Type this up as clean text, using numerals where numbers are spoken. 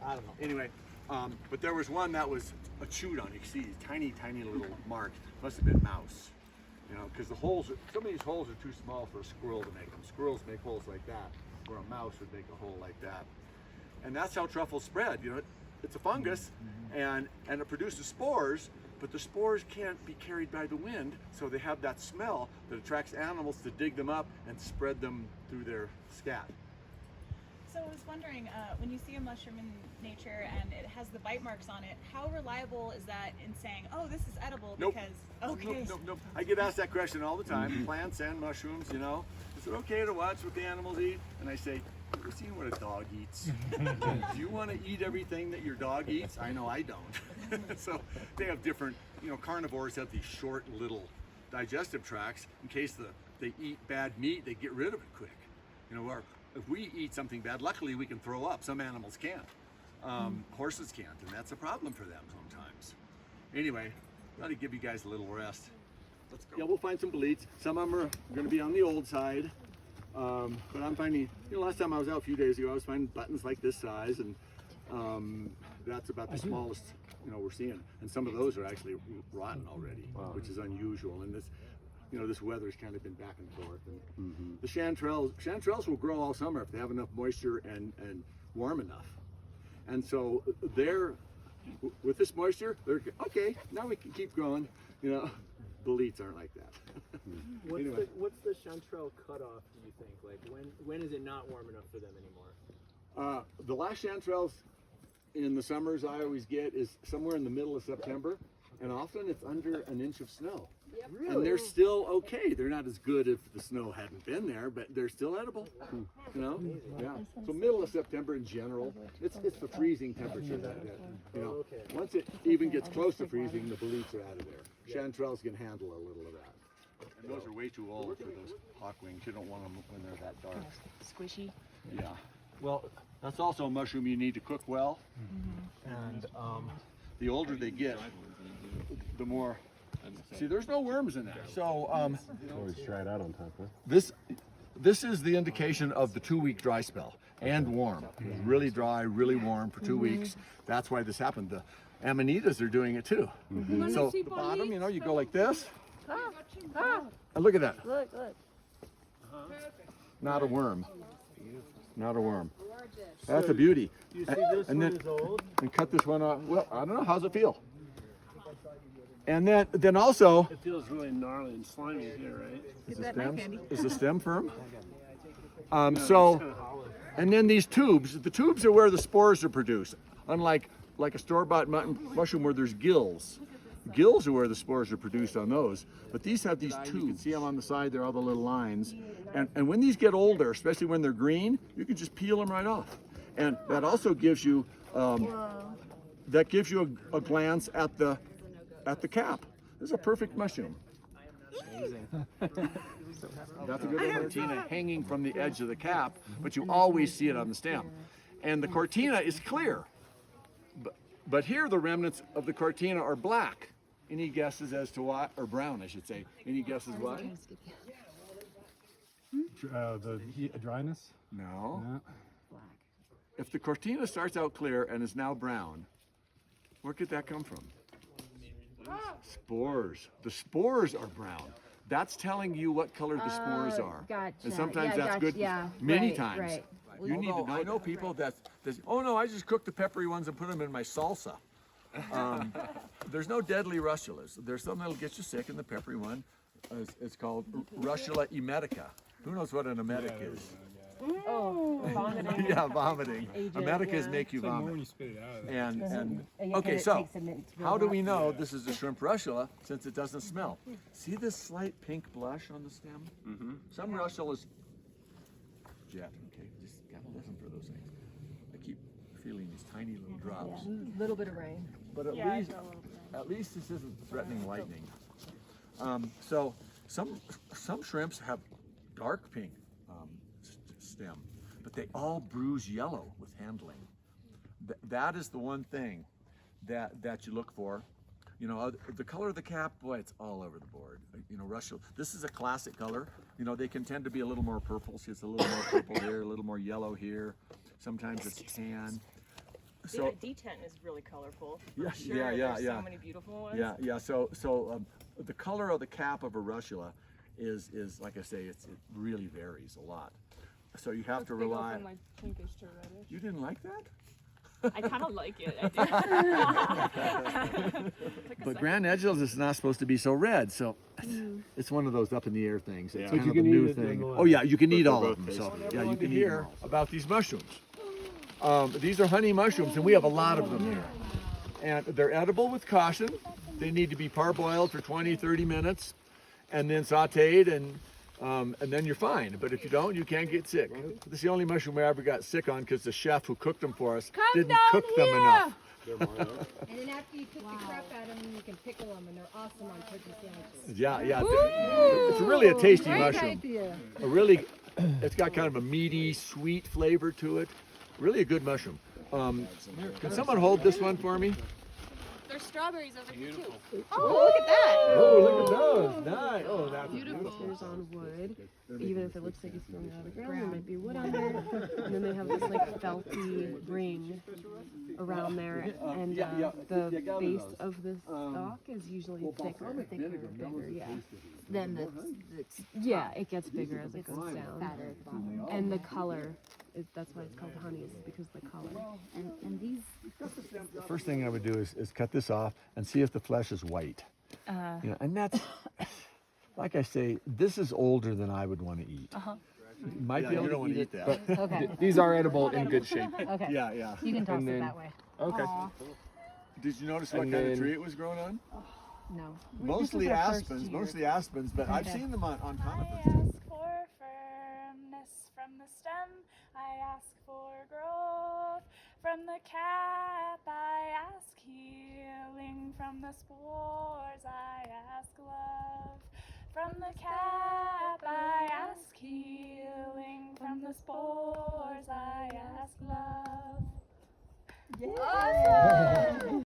I don't know. Anyway, but there was one that was a chewed on. You can see tiny, tiny little mark. Must have been mouse. You know, because the holes, some of these holes are too small for a squirrel to make them. Squirrels make holes like that, where a mouse would make a hole like that. And that's how truffles spread. You know, it's a fungus, and it produces spores, but the spores can't be carried by the wind, so they have that smell that attracts animals to dig them up and spread them through their scat. So I was wondering, when you see a mushroom in nature and it has the bite marks on it, how reliable is that in saying, oh, this is edible? Nope. Because, okay. Nope. I get asked that question all the time. Plants and mushrooms, you know. Is it okay to watch what the animals eat? And I say, you ever seen what a dog eats? Do you want to eat everything that your dog eats? I know I don't. So they have different, you know, carnivores have these short little digestive tracts. In case they eat bad meat, they get rid of it quick. You know, if we eat something bad, luckily we can throw up. Some animals can't. Horses can't, and that's a problem for them sometimes. Anyway, got to give you guys a little rest. Let's go. Yeah, we'll find some boletes. Some of them are going to be on the old side. But I'm finding, you know, last time I was out a few days ago, I was finding buttons like this size, and that's about the smallest, you know, we're seeing. And some of those are actually rotten already, which is unusual. And this, you know, this weather's kind of been back and forth. And the chanterelles will grow all summer if they have enough moisture and warm enough. And so they're, with this moisture, they're okay. Now we can keep growing. You know, boletes aren't like that. Anyway. What's the chanterelle cutoff, do you think? Like, when is it not warm enough for them anymore? The last chanterelles in the summers I always get is somewhere in the middle of September, and often it's under an inch of snow. Yep. Really? And they're still okay. They're not as good if the snow hadn't been there, but they're still edible. You know? Yeah. So middle of September in general, it's the freezing temperature that you know. Once it even gets close to freezing, the boletes are out of there. Chanterelles can handle a little of that. And those are way too old for those hawkwings. You don't want them when they're that dark. Squishy. Yeah. Well, that's also a mushroom you need to cook well. And the older they get, the more. See, there's no worms in there. So Always dried out on top, huh? this is the indication of the 2-week dry spell and warm. It's really dry, really warm for 2 weeks. That's why this happened. The amanitas are doing it too. So the bottom, you know, you go like this. And look at that. Look. Not a worm. Not a worm. That's a beauty. You see this one is old? And cut this one off. Well, I don't know. How's it feel? And then also, It feels really gnarly and slimy here, right? is the stem firm? So, and then these tubes. The tubes are where the spores are produced. Unlike a store-bought mushroom where there's gills. Gills are where the spores are produced on those. But these have these tubes. You can see them on the side. There are all the little lines. And when these get older, especially when they're green, you can just peel them right off. And that also gives you a glance at the cap. This is a perfect mushroom. Amazing. That's a good cortina hanging from the edge of the cap, but you always see it on the stem. And the cortina is clear. But here the remnants of the cortina are black. Any guesses as to why? Or brown, I should say. Any guesses why? The heat, dryness? No. Yeah. If the cortina starts out clear and is now brown, where could that come from? Spores. The spores are brown. That's telling you what color the spores are. Gotcha. And sometimes Yeah, that's gotcha. good. Yeah. Many Right, times. right. You need to know. I know people that oh no, I just cooked the peppery ones and put them in my salsa. There's no deadly russulas. There's some that'll get you sick, and the peppery one is called Russula emetica. Who knows what an emetic is? Oh, vomiting. Yeah, vomiting. Agent, Emeticas yeah. make you vomit. When you spit it out. And Yeah, okay, it so takes a minute to how do build we up. know this is a shrimp russula since it doesn't smell? See this slight pink blush on the stem? Some russulas, Jet, okay, just gotta listen for those things. I keep feeling these tiny little drops. A little bit of rain. But at least this isn't threatening lightning. So some shrimps have dark pink stem, but they all bruise yellow with handling. That is the one thing that you look for. You know, the color of the cap, boy, it's all over the board. You know, Russell, this is a classic color. You know, they can tend to be a little more purple. See, it's a little more purple here, a little more yellow here. Sometimes it's tan. So D10 is really colorful. Yeah, For sure. yeah, There's yeah. so many beautiful ones. yeah. So the color of the cap of a russula is like I say, it really varies a lot. So you have to rely. From like pinkish to reddish. You didn't like that? I kind of like it. But Grand Edgels is not supposed to be so red, so it's one of those up in the air things. It's Yeah. kind But you of a can new eat it thing. nonetheless. Oh yeah, you can eat They're all both of them. So tasty. yeah, you can hear about these mushrooms. These are honey mushrooms, and we have a lot of them here. And they're edible with caution. They need to be parboiled for 20, 30 minutes, and then sautéed, and then you're fine. But if you don't, you can't get sick. This is the only mushroom we ever got sick on because the chef who cooked them for us didn't cook them enough. There are more of those? And then after you cook the crap out of them, you can pickle them, and they're awesome on turkey sandwiches. Yeah. It's really a tasty Great mushroom. idea. It's got kind of a meaty, sweet flavor to it. Really a good mushroom. Can someone hold this one for me? There's strawberries over here too. Oh, look at that. Oh, look at those. Nice. Oh, that's beautiful. There's on wood, even if it looks like it's growing out of the ground, there might be wood on there. And then they have this like felty ring around there, and the base of the stalk is usually thicker and bigger. Yeah. Then Yeah, it gets bigger as it goes down. fatter at the bottom. And the color, that's why it's called honey, is because of the color. And these, The first thing I would do is cut this off and see if the flesh is white. And that's, like I say, this is older than I would want to eat. You might be able to eat it, but okay, These are edible in good shape. okay. yeah. You can toss And it then- that way. Okay. Did you notice what And kind of then- tree it was growing on? No. Mostly our first aspens, but I've seen them on I conifers too. ask for firmness from the stem. I ask for growth from the cap. I ask healing from the spores. I ask love from the cap. I ask healing from the spores. I ask love. Awesome.